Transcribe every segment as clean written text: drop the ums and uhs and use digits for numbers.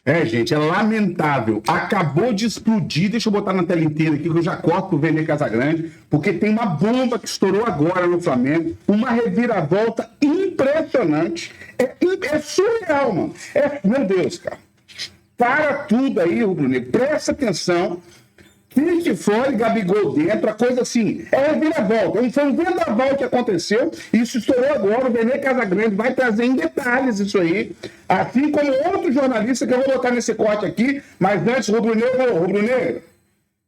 É, gente, é lamentável. Acabou de explodir. Deixa eu botar na tela inteira aqui, que eu já corto o Vene Casagrande, porque tem uma bomba que estourou agora no Flamengo. Uma reviravolta impressionante. É surreal, mano. Meu Deus, cara. Para tudo aí, Rubro Negro. Presta atenção. Fique fora e Gabigol dentro, a coisa assim, é reviravolta. Foi um vendaval que aconteceu, isso estourou agora, o Vene Casagrande vai trazer em detalhes isso aí, assim como outro jornalista que eu vou botar nesse corte aqui, mas antes, Rubro Negro,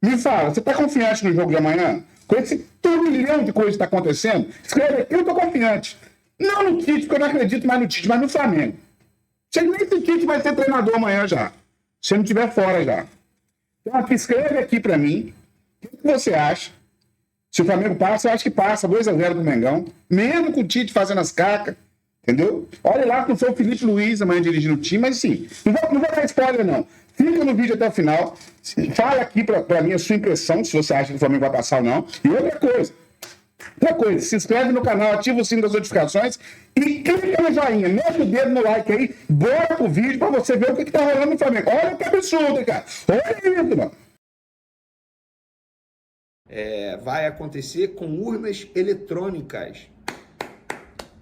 me fala, você está confiante no jogo de amanhã? Com esse turbilhão de coisas que está acontecendo, escreve aqui, eu estou confiante. Não no Tite, porque eu não acredito mais no Tite, mas no Flamengo. Se nem esse Tite vai ser treinador amanhã já, se não estiver fora já. Então, escreve aqui para mim o que você acha. Se o Flamengo passa, eu acho que passa 2-0 do Mengão, mesmo com o Tite fazendo as cacas, entendeu? Olha lá que não foi o Felipe Luiz amanhã dirigindo o time, mas sim, não vou dar spoiler não. Fica no vídeo até o final, fala aqui para mim a sua impressão, se você acha que o Flamengo vai passar ou não. E outra coisa, se inscreve no canal, ativa o sino das notificações e clica no joinha, mete o dedo no like aí, bora pro vídeo pra você ver o que tá rolando no Flamengo. Olha que absurdo, cara. Olha isso, mano. Vai acontecer com urnas eletrônicas.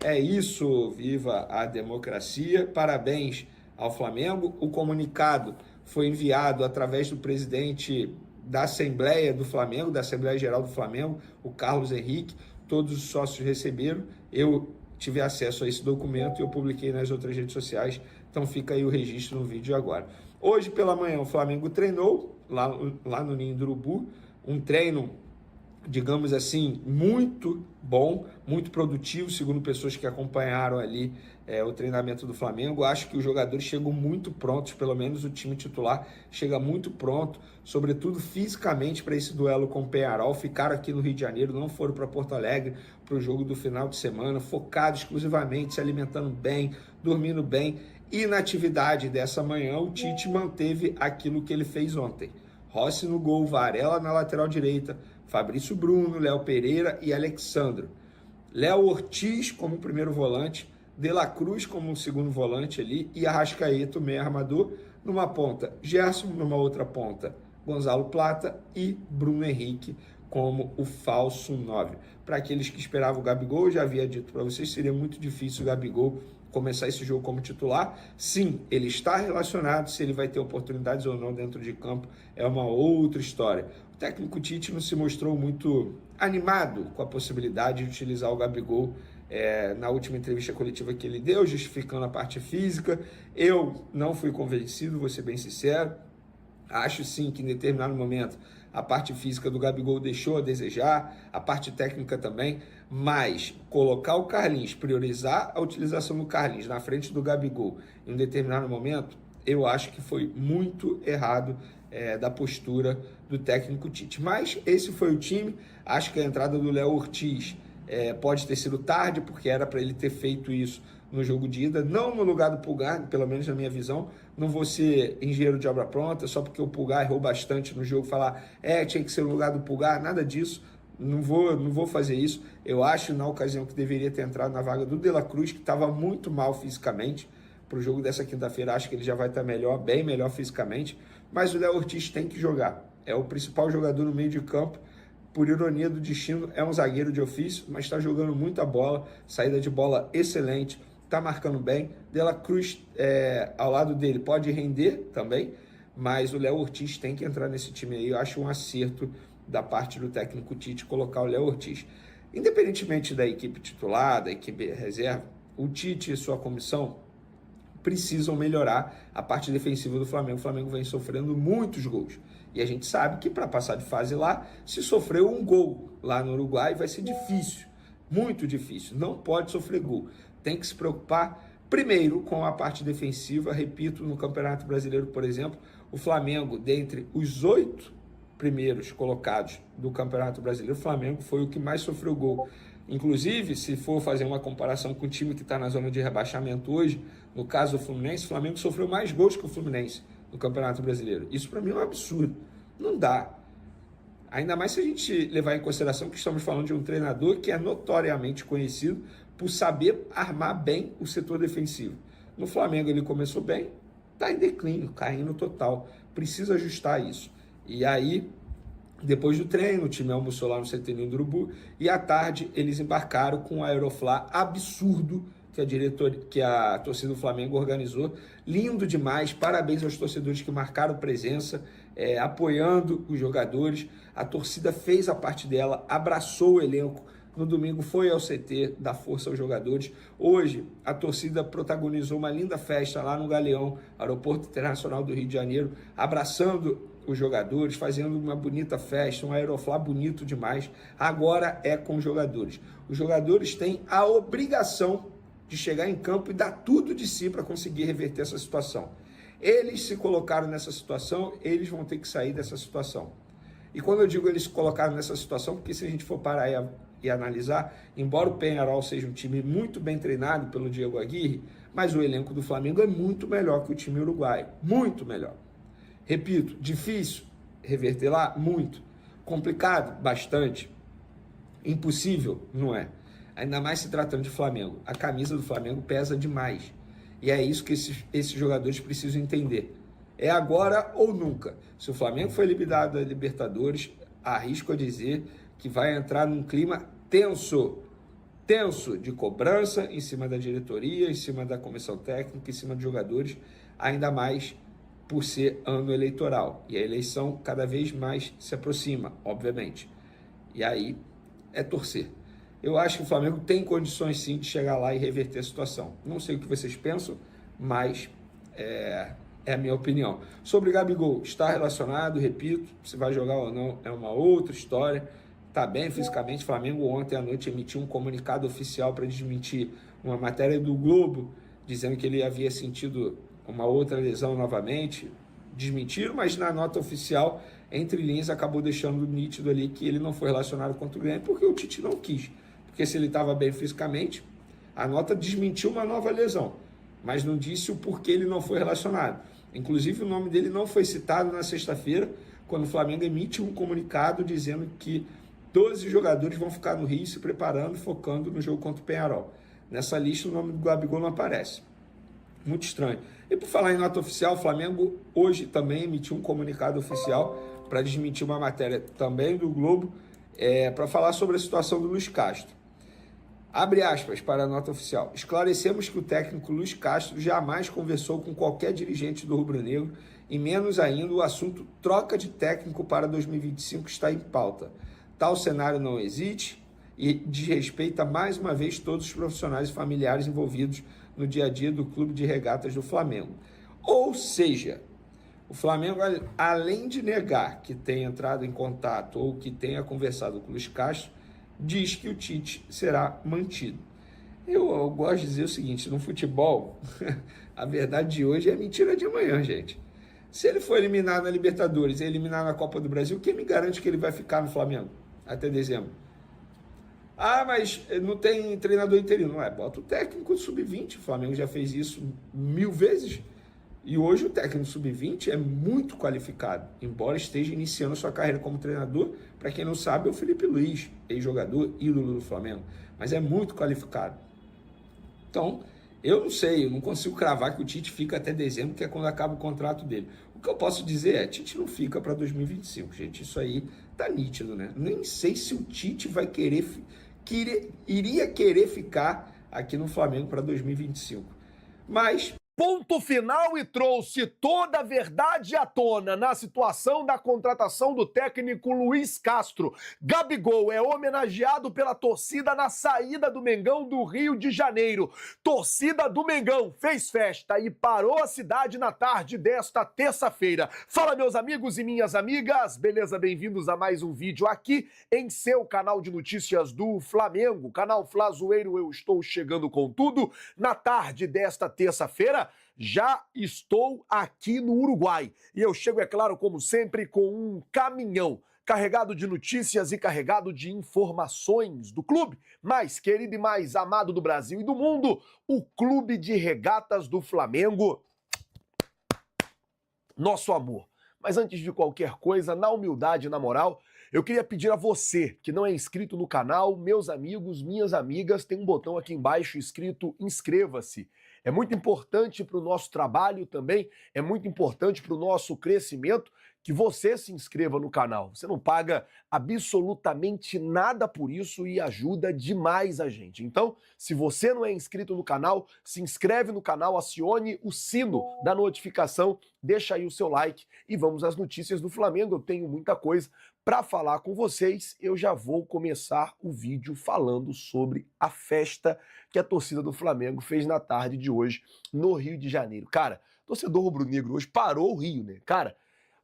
É isso, viva a democracia. Parabéns ao Flamengo. O comunicado foi enviado através do presidente da Assembleia do Flamengo, da Assembleia Geral do Flamengo, o Carlos Henrique. Todos os sócios receberam. Eu tive acesso a esse documento e eu publiquei nas outras redes sociais. Então fica aí o registro no vídeo agora. Hoje pela manhã o Flamengo treinou lá no Ninho do Urubu. Um treino, digamos assim, muito bom, muito produtivo, segundo pessoas que acompanharam ali o treinamento do Flamengo. Acho que os jogadores chegam muito prontos, pelo menos o time titular chega muito pronto, sobretudo fisicamente, para esse duelo com o Peñarol. Ficaram aqui no Rio de Janeiro, não foram para Porto Alegre para o jogo do final de semana, focados exclusivamente, se alimentando bem, dormindo bem. E na atividade dessa manhã, o Tite manteve aquilo que ele fez ontem. Rossi no gol, Varela na lateral direita, Fabrício Bruno, Léo Pereira e Alexandro. Léo Ortiz como primeiro volante, De La Cruz como segundo volante ali e Arrascaeta, meio armador, numa ponta. Gerson numa outra ponta. Gonzalo Plata e Bruno Henrique como o falso 9. Para aqueles que esperavam o Gabigol, eu já havia dito para vocês, seria muito difícil o Gabigol começar esse jogo como titular. Sim, ele está relacionado, se ele vai ter oportunidades ou não dentro de campo é uma outra história. O técnico Tite não se mostrou muito animado com a possibilidade de utilizar o Gabigol na última entrevista coletiva que ele deu, justificando a parte física. Eu não fui convencido, vou ser bem sincero. Acho sim que em determinado momento a parte física do Gabigol deixou a desejar, a parte técnica também, mas colocar o Carlinhos, priorizar a utilização do Carlinhos na frente do Gabigol em um determinado momento, eu acho que foi muito errado da postura do técnico Tite. Mas esse foi o time. Acho que a entrada do Léo Ortiz pode ter sido tarde, porque era para ele ter feito isso no jogo de ida, não no lugar do Pulgar, pelo menos na minha visão. Não vou ser engenheiro de obra pronta, só porque o Pulgar errou bastante no jogo, falar, tinha que ser no lugar do Pulgar, nada disso, não vou fazer isso. Eu acho, na ocasião, que deveria ter entrado na vaga do De La Cruz, que estava muito mal fisicamente. Para o jogo dessa quinta-feira, acho que ele já vai estar melhor, bem melhor fisicamente, mas o Léo Ortiz tem que jogar, é o principal jogador no meio de campo. Por ironia do destino, é um zagueiro de ofício, mas está jogando muita bola, saída de bola excelente, está marcando bem. De La Cruz, ao lado dele, pode render também, mas o Léo Ortiz tem que entrar nesse time aí. Eu acho um acerto da parte do técnico Tite colocar o Léo Ortiz. Independentemente da equipe titular, da equipe reserva, o Tite e sua comissão precisam melhorar a parte defensiva do Flamengo. O Flamengo vem sofrendo muitos gols. E a gente sabe que para passar de fase lá, se sofreu um gol lá no Uruguai, vai ser difícil, muito difícil. Não pode sofrer gol. Tem que se preocupar primeiro com a parte defensiva. Repito, no Campeonato Brasileiro, por exemplo, o Flamengo, dentre os 8 primeiros colocados do Campeonato Brasileiro, o Flamengo foi o que mais sofreu gol. Inclusive, se for fazer uma comparação com o time que está na zona de rebaixamento hoje, no caso do Fluminense, o Flamengo sofreu mais gols que o Fluminense no Campeonato Brasileiro. Isso para mim é um absurdo. Não dá. Ainda mais se a gente levar em consideração que estamos falando de um treinador que é notoriamente conhecido por saber armar bem o setor defensivo. No Flamengo ele começou bem, está em declínio, caindo total. Precisa ajustar isso. E aí, depois do treino, o time almoçou lá no CT do Urubu e à tarde eles embarcaram com um Aeroflá absurdo que a torcida do Flamengo organizou. Lindo demais, parabéns aos torcedores que marcaram presença, apoiando os jogadores. A torcida fez a parte dela, abraçou o elenco. No domingo foi ao CT dar força aos jogadores. Hoje, a torcida protagonizou uma linda festa lá no Galeão, Aeroporto Internacional do Rio de Janeiro, abraçando os jogadores, fazendo uma bonita festa, um Aeroflá bonito demais. Agora é com os jogadores. Os jogadores têm a obrigação de chegar em campo e dar tudo de si para conseguir reverter essa situação. Eles se colocaram nessa situação, eles vão ter que sair dessa situação. E quando eu digo eles se colocaram nessa situação, porque se a gente for parar e analisar, embora o Peñarol seja um time muito bem treinado pelo Diego Aguirre, mas o elenco do Flamengo é muito melhor que o time uruguaio, muito melhor. Repito, difícil reverter lá? Muito. Complicado? Bastante. Impossível? Não é. Ainda mais se tratando de Flamengo. A camisa do Flamengo pesa demais. E é isso que esses jogadores precisam entender. É agora ou nunca. Se o Flamengo foi eliminado da Libertadores, arrisco a dizer que vai entrar num clima tenso. Tenso de cobrança em cima da diretoria, em cima da comissão técnica, em cima dos jogadores, ainda mais por ser ano eleitoral. E a eleição cada vez mais se aproxima, obviamente. E aí é torcer. Eu acho que o Flamengo tem condições sim de chegar lá e reverter a situação. Não sei o que vocês pensam, mas é a minha opinião. Sobre Gabigol, está relacionado, repito, se vai jogar ou não é uma outra história. Está bem fisicamente. O Flamengo ontem à noite emitiu um comunicado oficial para desmentir uma matéria do Globo, dizendo que ele havia sentido uma outra lesão novamente. Desmentiram, mas na nota oficial, entre linhas, acabou deixando nítido ali que ele não foi relacionado contra o Grêmio porque o Tite não quis. Porque se ele estava bem fisicamente, a nota desmentiu uma nova lesão, mas não disse o porquê ele não foi relacionado. Inclusive, o nome dele não foi citado na sexta-feira, quando o Flamengo emite um comunicado dizendo que 12 jogadores vão ficar no Rio se preparando, focando no jogo contra o Peñarol. Nessa lista, o nome do Gabigol não aparece. Muito estranho. E por falar em nota oficial, o Flamengo hoje também emitiu um comunicado oficial para desmentir uma matéria também do Globo, para falar sobre a situação do Luiz Castro. Abre aspas para a nota oficial. Esclarecemos que o técnico Luiz Castro jamais conversou com qualquer dirigente do rubro-negro e menos ainda o assunto troca de técnico para 2025 está em pauta. Tal cenário não existe e desrespeita mais uma vez todos os profissionais e familiares envolvidos no dia a dia do Clube de Regatas do Flamengo. Ou seja, o Flamengo, além de negar que tenha entrado em contato ou que tenha conversado com o Luiz Castro, diz que o Tite será mantido. Eu gosto de dizer o seguinte, no futebol, a verdade de hoje é mentira de amanhã, gente. Se ele for eliminado na Libertadores e eliminado na Copa do Brasil, quem me garante que ele vai ficar no Flamengo até dezembro? Ah, mas não tem treinador interino. Não é, bota o técnico sub-20, o Flamengo já fez isso 1000 vezes. E hoje o técnico sub-20 é muito qualificado, embora esteja iniciando sua carreira como treinador. Para quem não sabe, é o Felipe Luiz, ex-jogador, ídolo do Flamengo, mas é muito qualificado. Então, eu não sei, eu não consigo cravar que o Tite fica até dezembro, que é quando acaba o contrato dele. O que eu posso dizer é, Tite não fica para 2025, gente, isso aí tá nítido, né? Nem sei se o Tite vai iria querer ficar aqui no Flamengo para 2025, mas... Ponto final e trouxe toda a verdade à tona na situação da contratação do técnico Luiz Castro. Gabigol é homenageado pela torcida na saída do Mengão do Rio de Janeiro. Torcida do Mengão fez festa e parou a cidade na tarde desta terça-feira. Fala, meus amigos e minhas amigas, beleza? Bem-vindos a mais um vídeo aqui em seu canal de notícias do Flamengo, canal Flazoeiro. Eu estou chegando com tudo na tarde desta terça-feira. Já estou aqui no Uruguai e eu chego, é claro, como sempre, com um caminhão carregado de notícias e carregado de informações do clube mais querido e mais amado do Brasil e do mundo, o Clube de Regatas do Flamengo. Nosso amor. Mas antes de qualquer coisa, na humildade e na moral, eu queria pedir a você que não é inscrito no canal, meus amigos, minhas amigas, tem um botão aqui embaixo escrito inscreva-se. é muito importante para o nosso trabalho também, é muito importante para o nosso crescimento que você se inscreva no canal. Você não paga absolutamente nada por isso e ajuda demais a gente. Então, se você não é inscrito no canal, se inscreve no canal, acione o sino da notificação, deixa aí o seu like e vamos às notícias do Flamengo. Eu tenho muita coisa para falar com vocês. Eu já vou começar o vídeo falando sobre a festa que a torcida do Flamengo fez na tarde de hoje no Rio de Janeiro. Cara, torcedor rubro-negro hoje parou o Rio, né? Cara,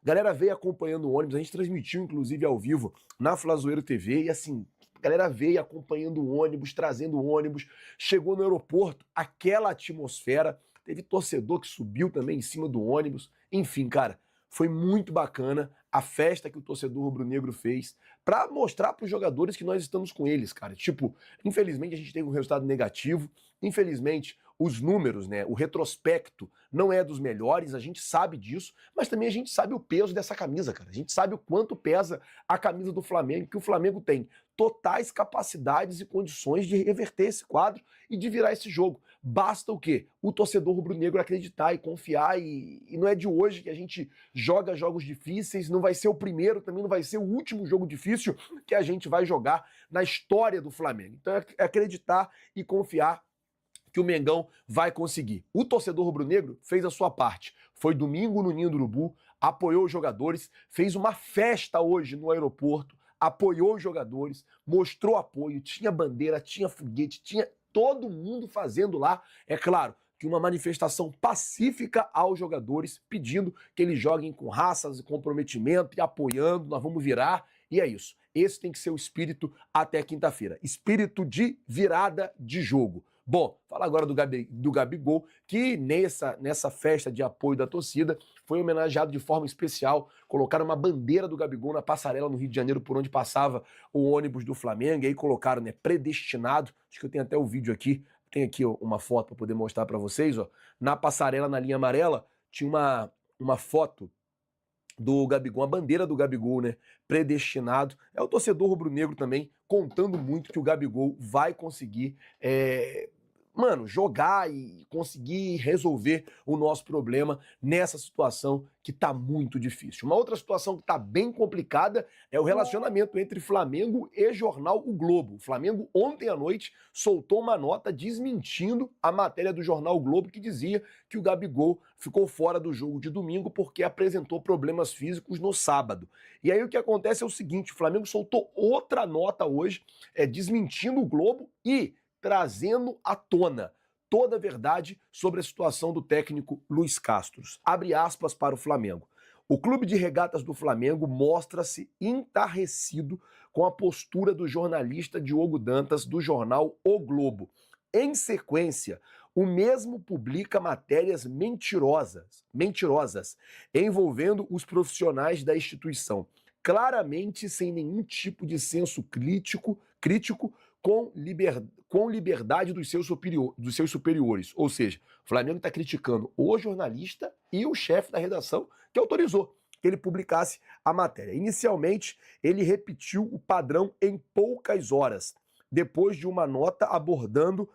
a galera veio acompanhando o ônibus, a gente transmitiu inclusive ao vivo na Flazoeiro TV e assim, a galera veio acompanhando o ônibus, trazendo o ônibus, chegou no aeroporto, aquela atmosfera, teve torcedor que subiu também em cima do ônibus, enfim, cara, foi muito bacana a festa que o torcedor rubro-negro fez para mostrar para os jogadores que nós estamos com eles, cara. Tipo, infelizmente a gente teve um resultado negativo, infelizmente os números, né, o retrospecto não é dos melhores, a gente sabe disso, mas também a gente sabe o peso dessa camisa, cara. A gente sabe o quanto pesa a camisa do Flamengo, que o Flamengo tem totais capacidades e condições de reverter esse quadro e de virar esse jogo. Basta o quê? O torcedor rubro-negro acreditar e confiar, e não é de hoje que a gente joga jogos difíceis, não vai ser o primeiro, também não vai ser o último jogo difícil que a gente vai jogar na história do Flamengo. Então é acreditar e confiar que o Mengão vai conseguir. O torcedor rubro-negro fez a sua parte. Foi domingo no Ninho do Urubu, apoiou os jogadores, fez uma festa hoje no aeroporto, apoiou os jogadores, mostrou apoio, tinha bandeira, tinha foguete, tinha todo mundo fazendo lá. É claro que uma manifestação pacífica aos jogadores, pedindo que eles joguem com raças e comprometimento e apoiando, nós vamos virar, e é isso. Esse tem que ser o espírito até quinta-feira. Espírito de virada de jogo. Bom, fala agora do Gabigol, que nessa festa de apoio da torcida foi homenageado de forma especial. Colocaram uma bandeira do Gabigol na passarela no Rio de Janeiro, por onde passava o ônibus do Flamengo, e aí colocaram, né, predestinado. Acho que eu tenho até o vídeo aqui, tem aqui ó, uma foto para poder mostrar para vocês. Ó. Na passarela, na linha amarela, tinha uma foto do Gabigol, a bandeira do Gabigol, né, predestinado. É o torcedor rubro-negro também contando muito que o Gabigol vai conseguir jogar e conseguir resolver o nosso problema nessa situação que tá muito difícil. Uma outra situação que tá bem complicada é o relacionamento entre Flamengo e jornal O Globo. O Flamengo ontem à noite soltou uma nota desmentindo a matéria do jornal O Globo que dizia que o Gabigol ficou fora do jogo de domingo porque apresentou problemas físicos no sábado. E aí o que acontece é o seguinte, o Flamengo soltou outra nota hoje, desmentindo o Globo e trazendo à tona toda a verdade sobre a situação do técnico Luiz Castro. Abre aspas para o Flamengo. O Clube de Regatas do Flamengo mostra-se entarrecido com a postura do jornalista Diogo Dantas do jornal O Globo. Em sequência, o mesmo publica matérias mentirosas envolvendo os profissionais da instituição, claramente sem nenhum tipo de senso crítico com liberdade dos seus superiores. Ou seja, o Flamengo está criticando o jornalista e o chefe da redação que autorizou que ele publicasse a matéria. Inicialmente, ele repetiu o padrão em poucas horas, depois de uma nota abordando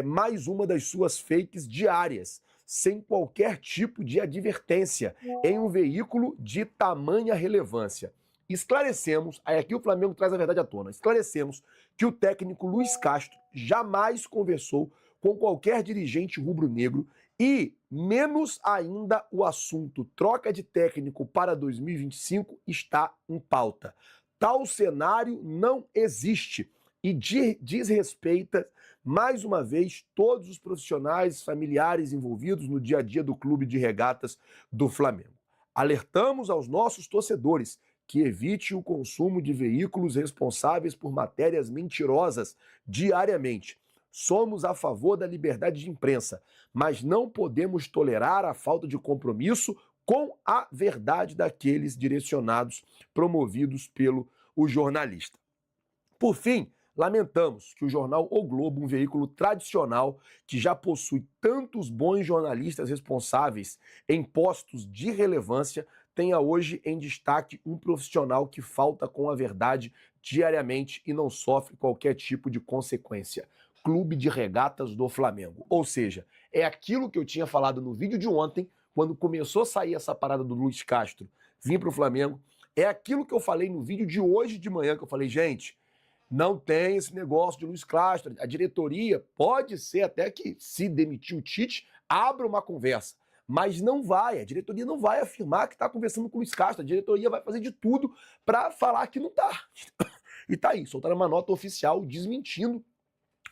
mais uma das suas fakes diárias, sem qualquer tipo de advertência, em um veículo de tamanha relevância. Esclarecemos, aí aqui o Flamengo traz a verdade à tona, esclarecemos que o técnico Luiz Castro jamais conversou com qualquer dirigente rubro-negro e, menos ainda, o assunto troca de técnico para 2025 está em pauta. Tal cenário não existe e desrespeita, mais uma vez, todos os profissionais, familiares envolvidos no dia a dia do Clube de Regatas do Flamengo. Alertamos aos nossos torcedores que evite o consumo de veículos responsáveis por matérias mentirosas diariamente. Somos a favor da liberdade de imprensa, mas não podemos tolerar a falta de compromisso com a verdade daqueles direcionados, promovidos pelo jornalista. Por fim, lamentamos que o jornal O Globo, um veículo tradicional que já possui tantos bons jornalistas responsáveis em postos de relevância, tenha hoje em destaque um profissional que falta com a verdade diariamente e não sofre qualquer tipo de consequência. Clube de Regatas do Flamengo. Ou seja, é aquilo que eu tinha falado no vídeo de ontem, quando começou a sair essa parada do Luiz Castro vir para o Flamengo. É aquilo que eu falei no vídeo de hoje de manhã, que eu falei, gente, não tem esse negócio de Luiz Castro. A diretoria pode ser até que, se demitir o Tite, abra uma conversa. Mas não vai, a diretoria não vai afirmar que está conversando com o Luiz Castro. A diretoria vai fazer de tudo para falar que não está. E tá aí, soltaram uma nota oficial desmentindo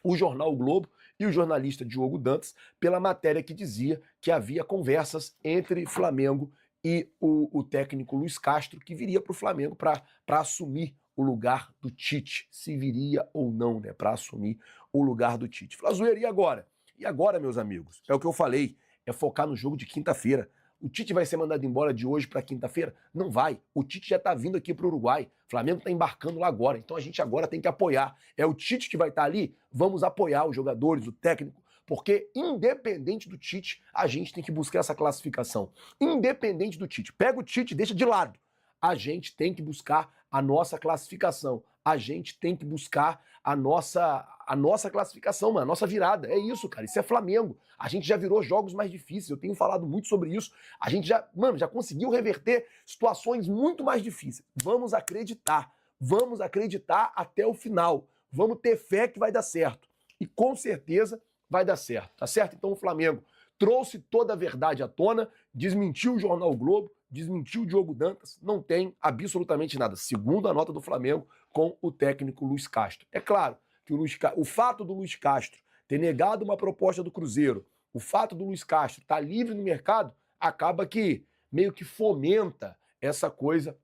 o jornal o Globo e o jornalista Diogo Dantas pela matéria que dizia que havia conversas entre Flamengo e o técnico Luiz Castro, que viria para o Flamengo para assumir o lugar do Tite, se viria ou não, né, para assumir o lugar do Tite. Flazoeira, e agora? E agora, meus amigos? É o que eu falei, é focar no jogo de quinta-feira. O Tite vai ser mandado embora de hoje para quinta-feira? Não vai. O Tite já está vindo aqui para o Uruguai. O Flamengo está embarcando lá agora. Então a gente agora tem que apoiar. É o Tite que vai estar ali? Vamos apoiar os jogadores, o técnico. Porque independente do Tite, a gente tem que buscar essa classificação. Independente do Tite. Pega o Tite e deixa de lado. A gente tem que buscar a nossa classificação. A gente tem que buscar a nossa classificação, mano, a nossa virada. É isso, cara. Isso é Flamengo. A gente já virou jogos mais difíceis. Eu tenho falado muito sobre isso. A gente já conseguiu reverter situações muito mais difíceis. Vamos acreditar. Vamos acreditar até o final. Vamos ter fé que vai dar certo. E com certeza vai dar certo, tá certo? Então o Flamengo trouxe toda a verdade à tona, desmentiu o jornal o Globo, desmentiu o Diogo Dantas, não tem absolutamente nada. Segundo a nota do Flamengo com o técnico Luiz Castro. É claro que o fato do Luiz Castro ter negado uma proposta do Cruzeiro, o fato do Luiz Castro estar livre no mercado, acaba que meio que fomenta essa coisa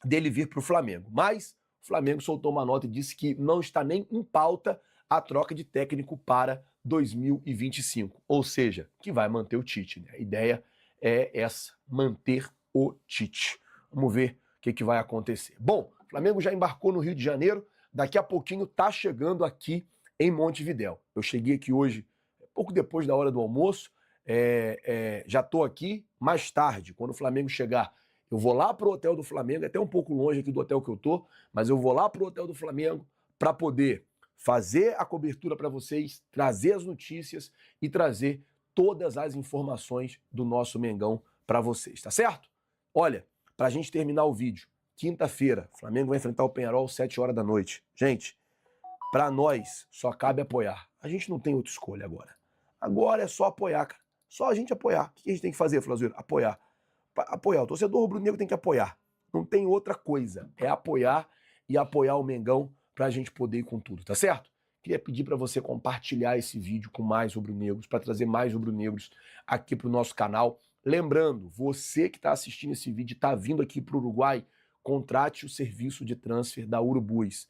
dele vir para o Flamengo. Mas o Flamengo soltou uma nota e disse que não está nem em pauta a troca de técnico para 2025. Ou seja, que vai manter o Tite, né? A ideia é essa, manter o Tite. Vamos ver o que vai acontecer. Bom, o Flamengo já embarcou no Rio de Janeiro, daqui a pouquinho tá chegando aqui em Montevidéu. Eu cheguei aqui hoje, pouco depois da hora do almoço, já tô aqui mais tarde, quando o Flamengo chegar. Eu vou lá pro hotel do Flamengo, é até um pouco longe aqui do hotel que eu tô, mas eu vou lá pro hotel do Flamengo para poder fazer a cobertura para vocês, trazer as notícias e trazer todas as informações do nosso Mengão para vocês, tá certo? Olha, para a gente terminar o vídeo, quinta-feira, o Flamengo vai enfrentar o Peñarol às 7 horas da noite. Gente, para nós só cabe apoiar. A gente não tem outra escolha agora. Agora é só apoiar, cara. Só a gente apoiar. O que a gente tem que fazer, Flazoeiro? Apoiar. Apoiar. O torcedor rubro-negro tem que apoiar. Não tem outra coisa. É apoiar e apoiar o Mengão para a gente poder ir com tudo, tá certo? Queria pedir para você compartilhar esse vídeo com mais rubro-negros, para trazer mais rubro-negros aqui para o nosso canal. Lembrando, você que está assistindo esse vídeo e está vindo aqui para o Uruguai, contrate o serviço de transfer da Urubus.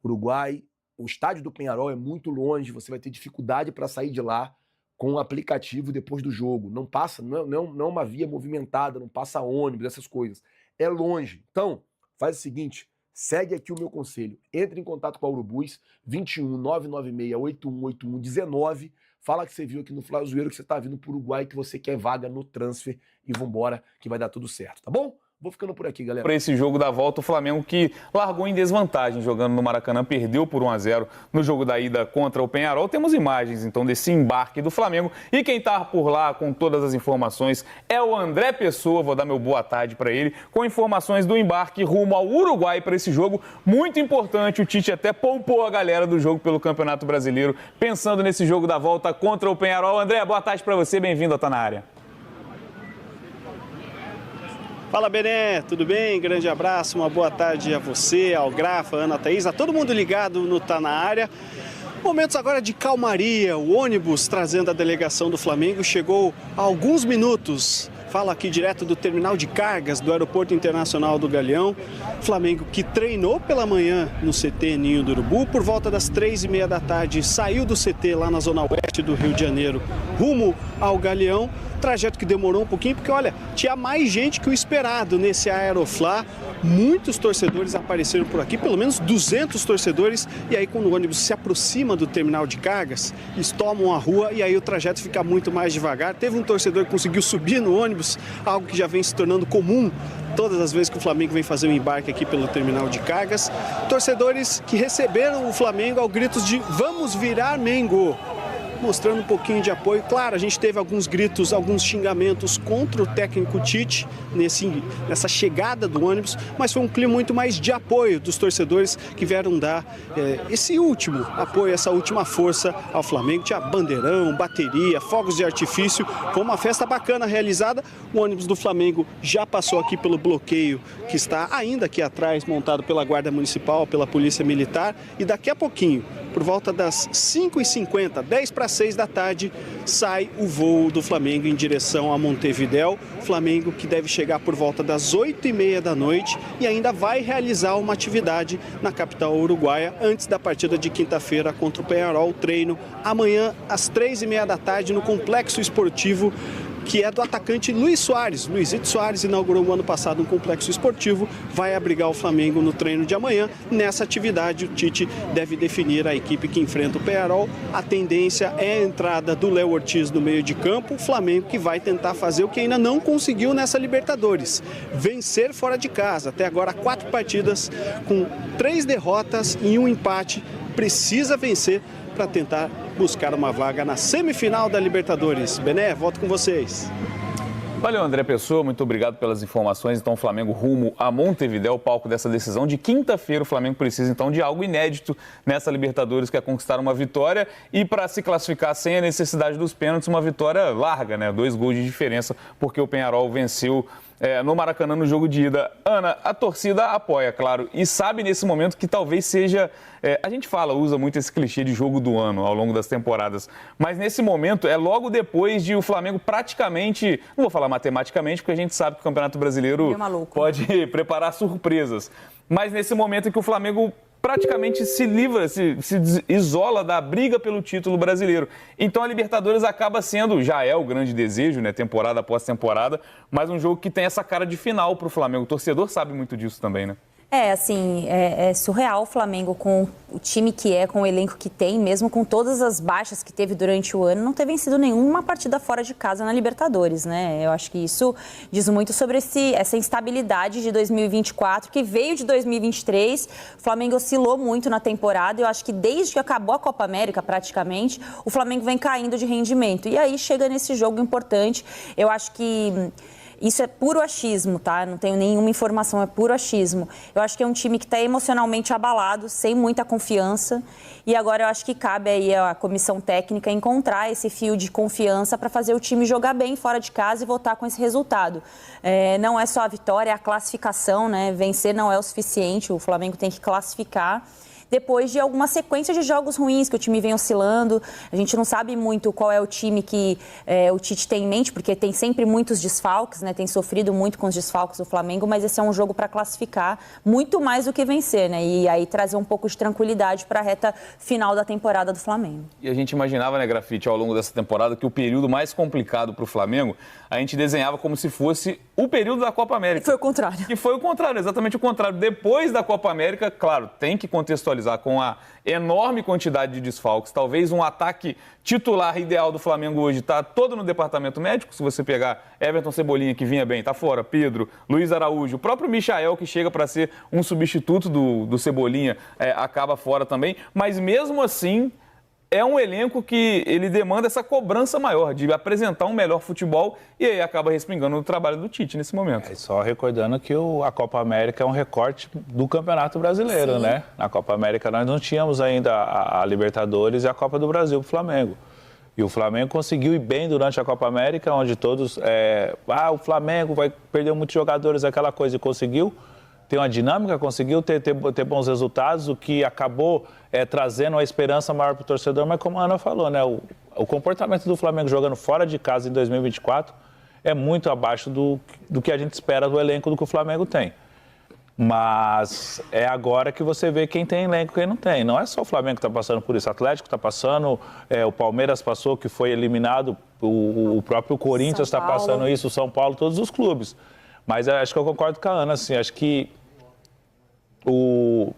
Uruguai, o estádio do Peñarol é muito longe, você vai ter dificuldade para sair de lá com o aplicativo depois do jogo. Não passa, não é uma via movimentada, não passa ônibus, essas coisas. É longe. Então, faz o seguinte, segue aqui o meu conselho. Entre em contato com a Urubus, 21 996 8181 19. Fala que você viu aqui no Flazoeiro, que você está vindo para o Uruguai, que você quer vaga no transfer e vambora, que vai dar tudo certo, tá bom? Vou ficando por aqui, galera. Para esse jogo da volta, o Flamengo que largou em desvantagem jogando no Maracanã, perdeu por 1-0 no jogo da ida contra o Peñarol. Temos imagens, então, desse embarque do Flamengo. E quem está por lá com todas as informações é o André Pessoa. Vou dar meu boa tarde para ele, com informações do embarque rumo ao Uruguai para esse jogo. Muito importante, o Tite até poupou a galera do jogo pelo Campeonato Brasileiro, pensando nesse jogo da volta contra o Peñarol. André, boa tarde para você, bem-vindo ao Tá Na Área. Fala, Bené, tudo bem? Grande abraço, uma boa tarde a você, ao Grafa, Ana Thaís, a todo mundo ligado no Tá Na Área. Momentos agora de calmaria, o ônibus trazendo a delegação do Flamengo chegou há alguns minutos. Fala aqui direto do terminal de cargas do Aeroporto Internacional do Galeão. Flamengo que treinou pela manhã no CT Ninho do Urubu. Por volta das 3h30 da tarde, saiu do CT lá na zona oeste do Rio de Janeiro, rumo ao Galeão. Trajeto que demorou um pouquinho, porque olha, tinha mais gente que o esperado nesse Aeroflá. Muitos torcedores apareceram por aqui, pelo menos 200 torcedores. E aí, quando o ônibus se aproxima do terminal de cargas, eles tomam a rua e aí o trajeto fica muito mais devagar. Teve um torcedor que conseguiu subir no ônibus ônibus, algo que já vem se tornando comum todas as vezes que o Flamengo vem fazer um embarque aqui pelo terminal de cargas. Torcedores que receberam o Flamengo ao gritos de "Vamos virar Mengo", mostrando um pouquinho de apoio. Claro, a gente teve alguns gritos, alguns xingamentos contra o técnico Tite nessa chegada do ônibus, mas foi um clima muito mais de apoio dos torcedores que vieram dar esse último apoio, essa última força ao Flamengo. Tinha bandeirão, bateria, fogos de artifício, foi uma festa bacana realizada. O ônibus do Flamengo já passou aqui pelo bloqueio que está ainda aqui atrás, montado pela Guarda Municipal, pela Polícia Militar, e daqui a pouquinho, por volta das 5h50, 5:50 da tarde, sai o voo do Flamengo em direção a Montevidéu. Flamengo que deve chegar por volta das 8h30 da noite e ainda vai realizar uma atividade na capital uruguaia antes da partida de quinta-feira contra o Peñarol. Treino amanhã às 3h30 da tarde no Complexo Esportivo, que é do atacante Luiz Soares. Luizito Soares inaugurou no ano passado um complexo esportivo, vai abrigar o Flamengo no treino de amanhã. Nessa atividade, o Tite deve definir a equipe que enfrenta o Peñarol. A tendência é a entrada do Léo Ortiz no meio de campo. O Flamengo que vai tentar fazer o que ainda não conseguiu nessa Libertadores: vencer fora de casa. Até agora, 4 partidas com 3 derrotas e 1 empate. Precisa vencer para tentar buscar uma vaga na semifinal da Libertadores. Bené, volto com vocês. Valeu, André Pessoa, muito obrigado pelas informações. Então, o Flamengo rumo a Montevidéu, palco dessa decisão de quinta-feira. O Flamengo precisa, então, de algo inédito nessa Libertadores, que é conquistar uma vitória e, para se classificar sem a necessidade dos pênaltis, uma vitória larga, né? 2 gols de diferença, porque o Peñarol venceu no Maracanã no jogo de ida. Ana, a torcida apoia, claro, e sabe nesse momento que talvez seja... a gente usa muito esse clichê de jogo do ano ao longo das temporadas, mas nesse momento é logo depois de o Flamengo praticamente, não vou falar matematicamente, porque a gente sabe que o Campeonato Brasileiro pode preparar surpresas, mas nesse momento em que o Flamengo praticamente se livra, se isola da briga pelo título brasileiro. Então a Libertadores acaba sendo, já é o grande desejo, né, temporada após temporada, mas um jogo que tem essa cara de final para o Flamengo. O torcedor sabe muito disso também, né? É surreal o Flamengo com o time que é, com o elenco que tem, mesmo com todas as baixas que teve durante o ano, não ter vencido nenhuma partida fora de casa na Libertadores, né? Eu acho que isso diz muito sobre essa instabilidade de 2024, que veio de 2023. O Flamengo oscilou muito na temporada. Eu acho que desde que acabou a Copa América, praticamente, o Flamengo vem caindo de rendimento. E aí chega nesse jogo importante. Eu acho que... isso é puro achismo, tá? Não tenho nenhuma informação, é puro achismo. Eu acho que é um time que está emocionalmente abalado, sem muita confiança. E agora eu acho que cabe aí a comissão técnica encontrar esse fio de confiança para fazer o time jogar bem fora de casa e voltar com esse resultado. Não é só a vitória, é a classificação, né? Vencer não é o suficiente, o Flamengo tem que classificar. Depois de alguma sequência de jogos ruins que o time vem oscilando. A gente não sabe muito qual é o time que o Tite tem em mente, porque tem sempre muitos desfalques, né? Tem sofrido muito com os desfalques do Flamengo, mas esse é um jogo para classificar muito mais do que vencer, né? E aí trazer um pouco de tranquilidade para a reta final da temporada do Flamengo. E a gente imaginava, né, Grafite, ao longo dessa temporada, que o período mais complicado para o Flamengo, a gente desenhava como se fosse o período da Copa América. E foi o contrário. E foi o contrário, exatamente o contrário. Depois da Copa América, claro, tem que contextualizar com a enorme quantidade de desfalques. Talvez um ataque titular ideal do Flamengo hoje está todo no departamento médico. Se você pegar Everton Cebolinha, que vinha bem, está fora, Pedro, Luiz Araújo, o próprio Michael, que chega para ser um substituto do Cebolinha, acaba fora também. Mas mesmo assim, é um elenco que ele demanda essa cobrança maior de apresentar um melhor futebol e aí acaba respingando no trabalho do Tite nesse momento. Só recordando que a Copa América é um recorte do Campeonato Brasileiro, sim, né? Na Copa América nós não tínhamos ainda a Libertadores e a Copa do Brasil para o Flamengo. E o Flamengo conseguiu ir bem durante a Copa América, onde todos... o Flamengo vai perder muitos jogadores, aquela coisa, e conseguiu ter uma dinâmica, conseguiu ter bons resultados, o que acabou trazendo uma esperança maior para o torcedor, mas como a Ana falou, né, o comportamento do Flamengo jogando fora de casa em 2024 é muito abaixo do que a gente espera do elenco do que o Flamengo tem. Mas é agora que você vê quem tem elenco e quem não tem. Não é só o Flamengo que está passando por isso, o Atlético está passando, o Palmeiras passou, que foi eliminado, o próprio Corinthians está passando isso, o São Paulo, todos os clubes. Mas acho que eu concordo com a Ana, assim, acho que o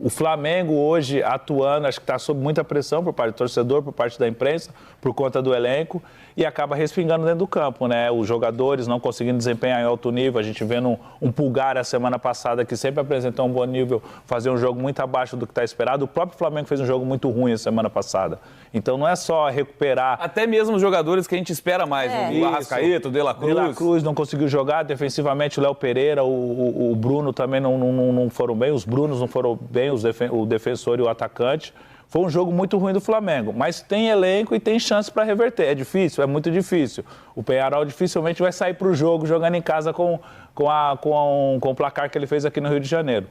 O Flamengo hoje atuando, acho que está sob muita pressão por parte do torcedor, por parte da imprensa, por conta do elenco, e acaba respingando dentro do campo, né? Os jogadores não conseguindo desempenhar em alto nível, a gente vendo um Pulgar a semana passada que sempre apresentou um bom nível, fazer um jogo muito abaixo do que está esperado. O próprio Flamengo fez um jogo muito ruim a semana passada. Então não é só recuperar... Até mesmo os jogadores que a gente espera mais, o Arrascaeta, o De La Cruz. De La Cruz não conseguiu jogar, defensivamente o Léo Pereira, o Bruno também não foram bem, os Brunos não foram bem, o defensor e o atacante. Foi um jogo muito ruim do Flamengo, mas tem elenco e tem chance para reverter. É difícil? É muito difícil. O Peñarol dificilmente vai sair para o jogo jogando em casa com o placar que ele fez aqui no Rio de Janeiro.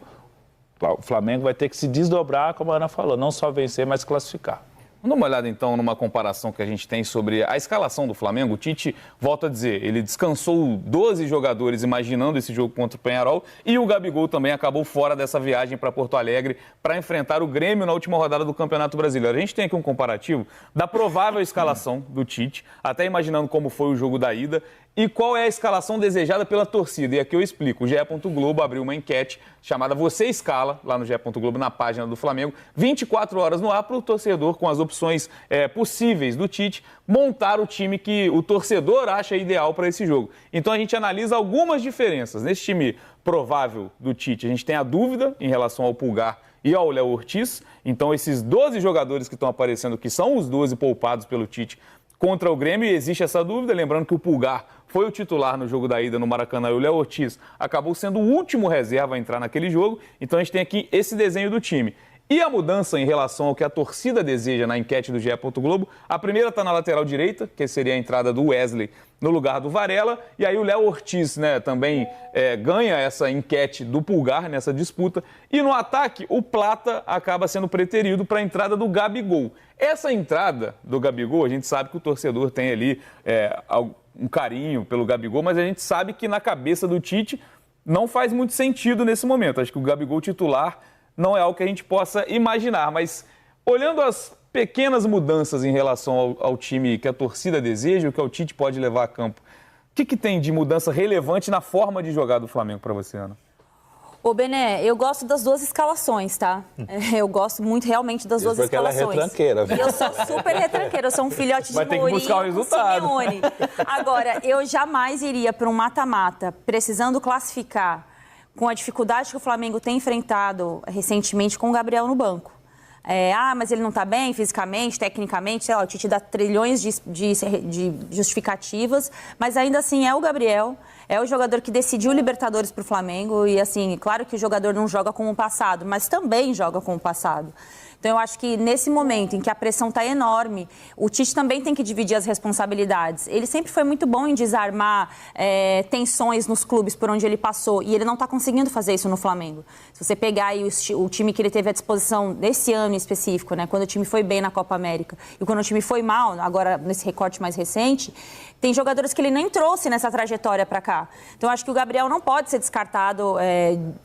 O Flamengo vai ter que se desdobrar, como a Ana falou, não só vencer, mas classificar. Vamos dar uma olhada, então, numa comparação que a gente tem sobre a escalação do Flamengo. O Tite, volta a dizer, ele descansou 12 jogadores imaginando esse jogo contra o Peñarol e o Gabigol também acabou fora dessa viagem para Porto Alegre para enfrentar o Grêmio na última rodada do Campeonato Brasileiro. A gente tem aqui um comparativo da provável escalação do Tite, até imaginando como foi o jogo da ida, e qual é a escalação desejada pela torcida. E aqui eu explico. O GE. Globo abriu uma enquete chamada Você Escala, lá no GE. Globo, na página do Flamengo. 24 horas no ar para o torcedor, com as opções possíveis do Tite, montar o time que o torcedor acha ideal para esse jogo. Então a gente analisa algumas diferenças. Nesse time provável do Tite, a gente tem a dúvida em relação ao Pulgar e ao Léo Ortiz. Então esses 12 jogadores que estão aparecendo, que são os 12 poupados pelo Tite, contra o Grêmio, e existe essa dúvida, lembrando que o Pulgar foi o titular no jogo da ida no Maracanã e o Léo Ortiz acabou sendo o último reserva a entrar naquele jogo, então a gente tem aqui esse desenho do time. E a mudança em relação ao que a torcida deseja na enquete do GE. Globo, a primeira está na lateral direita, que seria a entrada do Wesley no lugar do Varela, e aí o Léo Ortiz, né, também ganha essa enquete do Pulgar nessa disputa, e no ataque o Plata acaba sendo preterido para a entrada do Gabigol. Essa entrada do Gabigol, a gente sabe que o torcedor tem ali um carinho pelo Gabigol, mas a gente sabe que na cabeça do Tite não faz muito sentido nesse momento. Acho que o Gabigol titular não é algo que a gente possa imaginar, mas olhando as pequenas mudanças em relação ao time que a torcida deseja, o que o Tite pode levar a campo, o que tem de mudança relevante na forma de jogar do Flamengo para você, Ana? Ô, Bené, eu gosto das duas escalações, tá? Eu gosto muito realmente das duas escalações. Porque ela é retranqueira, viu? Eu sou super retranqueira, eu sou um filhote de Vai ter que buscar o resultado. Simeone. Agora, eu jamais iria para um mata-mata precisando classificar com a dificuldade que o Flamengo tem enfrentado recentemente com o Gabriel no banco. Mas ele não está bem fisicamente, tecnicamente, sei lá, o Tite dá trilhões de justificativas, mas ainda assim é o Gabriel, é o jogador que decidiu Libertadores para o Flamengo e, assim, claro que o jogador não joga como o passado, mas também joga como o passado. Então, eu acho que nesse momento em que a pressão está enorme, o Tite também tem que dividir as responsabilidades. Ele sempre foi muito bom em desarmar tensões nos clubes por onde ele passou e ele não está conseguindo fazer isso no Flamengo. Se você pegar aí o time que ele teve à disposição nesse ano em específico, né, quando o time foi bem na Copa América e quando o time foi mal, agora nesse recorte mais recente, tem jogadores que ele nem trouxe nessa trajetória para cá. Então, eu acho que o Gabriel não pode ser descartado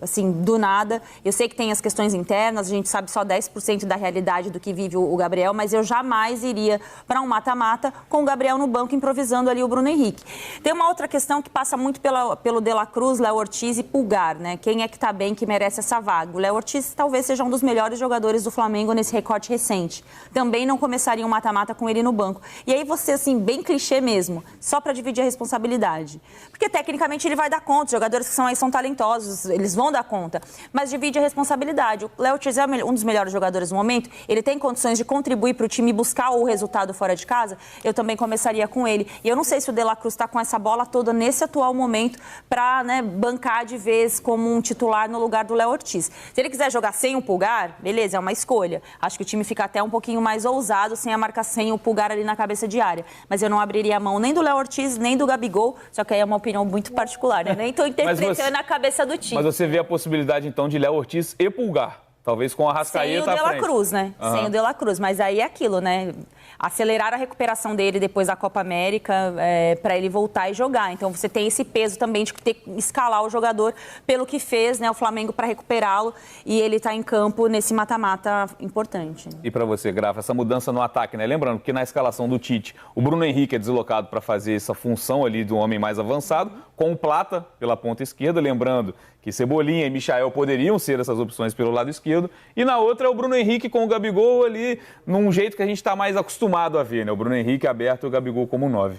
assim, do nada. Eu sei que tem as questões internas, a gente sabe só 10% da realidade do que vive o Gabriel, mas eu jamais iria para um mata-mata com o Gabriel no banco improvisando ali o Bruno Henrique. Tem uma outra questão que passa muito pelo De La Cruz, Léo Ortiz e Pulgar, né? Quem é que tá bem, que merece essa vaga? O Léo Ortiz talvez seja um dos melhores jogadores do Flamengo nesse recorte recente. Também não começaria um mata-mata com ele no banco. E aí você, assim, bem clichê mesmo, só para dividir a responsabilidade. Porque tecnicamente ele vai dar conta, os jogadores que são aí são talentosos, eles vão dar conta, mas divide a responsabilidade. O Léo Ortiz é um dos melhores jogadores do momento, ele tem condições de contribuir para o time buscar o resultado fora de casa, eu também começaria com ele. E eu não sei se o De La Cruz está com essa bola toda nesse atual momento para, né, bancar de vez como um titular no lugar do Léo Ortiz. Se ele quiser jogar sem o Pulgar, beleza, é uma escolha. Acho que o time fica até um pouquinho mais ousado sem o Pulgar ali na cabeça de área. Mas eu não abriria a mão nem do Léo Ortiz, nem do Gabigol, só que aí é uma opinião muito particular, né? Nem estou interpretando a cabeça do time. Mas você vê a possibilidade, então, de Léo Ortiz e Pulgar. Talvez com a Arrascaeta à frente. Sem o De La Cruz, né? Sem o De La Cruz. Mas aí é aquilo, né? acelerar a recuperação dele depois da Copa América para ele voltar e jogar. Então você tem esse peso também de ter que escalar o jogador pelo que fez, né, o Flamengo para recuperá-lo, e ele está em campo nesse mata-mata importante. E para você, Grafa, essa mudança no ataque, né? Lembrando que na escalação do Tite, o Bruno Henrique é deslocado para fazer essa função ali do homem mais avançado, com o Plata pela ponta esquerda, lembrando que Cebolinha e Michael poderiam ser essas opções pelo lado esquerdo, e na outra é o Bruno Henrique com o Gabigol ali, num jeito que a gente está mais acostumado a ver, né? O Bruno Henrique aberto e o Gabigol como 9.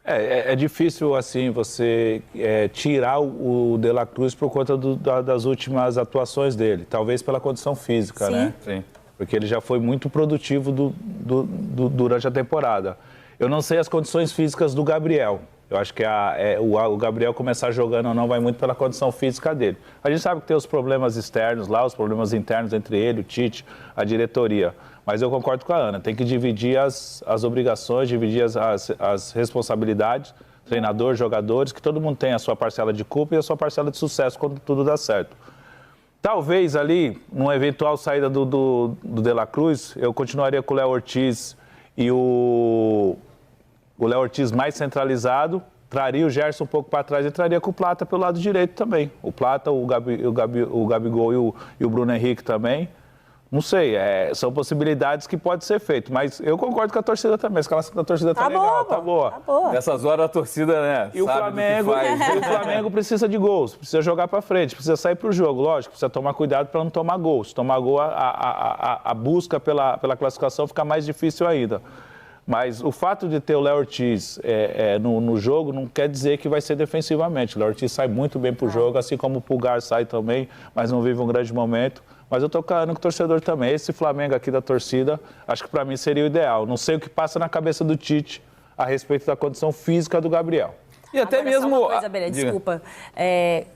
É difícil, assim, você tirar o De La Cruz por conta das últimas atuações dele. Talvez pela condição física, Sim. né? Sim. Porque ele já foi muito produtivo durante a temporada. Eu não sei as condições físicas do Gabriel. Eu acho que o Gabriel começar jogando ou não vai muito pela condição física dele. A gente sabe que tem os problemas externos lá, os problemas internos entre ele, o Tite, a diretoria. Mas eu concordo com a Ana, tem que dividir as obrigações, dividir as responsabilidades, treinador, jogadores, que todo mundo tem a sua parcela de culpa e a sua parcela de sucesso quando tudo dá certo. Talvez ali, numa eventual saída do De La Cruz, eu continuaria com o Léo Ortiz e o Léo Ortiz mais centralizado, traria o Gerson um pouco para trás e traria com o Plata pelo lado direito também. O Plata, o Gabigol e o Bruno Henrique também. Não sei, são possibilidades que pode ser feito, mas eu concordo com a torcida também. A escalação da torcida tá legal, tá boa. Tá boa. Nessas horas a torcida, né, E o sabe Flamengo, do que faz. o Flamengo precisa de gols, precisa jogar para frente, precisa sair para o jogo. Lógico, precisa tomar cuidado para não tomar gols. Se tomar gol, a busca pela classificação fica mais difícil ainda. Mas o fato de ter o Léo Ortiz no jogo não quer dizer que vai ser defensivamente. O Léo Ortiz sai muito bem pro jogo, assim como o Pulgar sai também, mas não vive um grande momento. Mas eu tô falando com o torcedor também. Esse Flamengo aqui da torcida, acho que para mim seria o ideal. Não sei o que passa na cabeça do Tite a respeito da condição física do Gabriel. E até Agora, mesmo... só uma coisa, Belé, desculpa.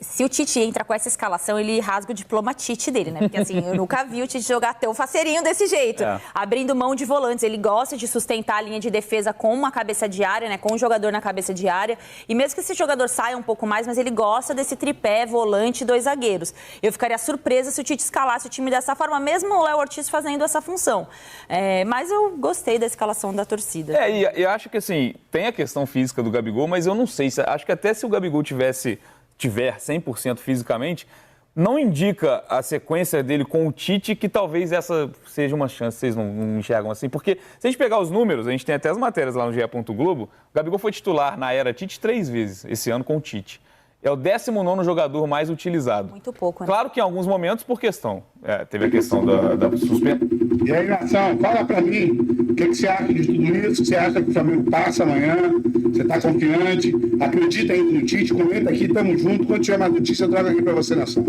Se o Tite entra com essa escalação, ele rasga o diploma Tite dele, né? Porque assim, eu nunca vi o Tite jogar tão faceirinho desse jeito. Abrindo mão de volantes. Ele gosta de sustentar a linha de defesa com uma cabeça de área, né? Com um jogador na cabeça de área. E mesmo que esse jogador saia um pouco mais, mas ele gosta desse tripé, volante e 2 zagueiros. Eu ficaria surpresa se o Tite escalasse o time dessa forma, mesmo o Léo Ortiz fazendo essa função. Mas eu gostei da escalação da torcida. E eu acho que assim, tem a questão física do Gabigol, mas eu não sei. Acho que até se o Gabigol tiver 100% fisicamente, não indica a sequência dele com o Tite que talvez essa seja uma chance, vocês não enxergam assim. Porque se a gente pegar os números, a gente tem até as matérias lá no GE. Globo, o Gabigol foi titular na era Tite 3 vezes esse ano com o Tite. É o 19º jogador mais utilizado. Muito pouco, né? Claro que em alguns momentos por questão. Teve a questão da suspensão. E aí, Nação, fala pra mim, o que você acha de tudo isso? Você acha que o Flamengo passa amanhã? Você tá confiante? Acredita ainda no Tite? Comenta aqui, tamo junto. Quando tiver mais notícia, eu trago aqui pra você, Nação.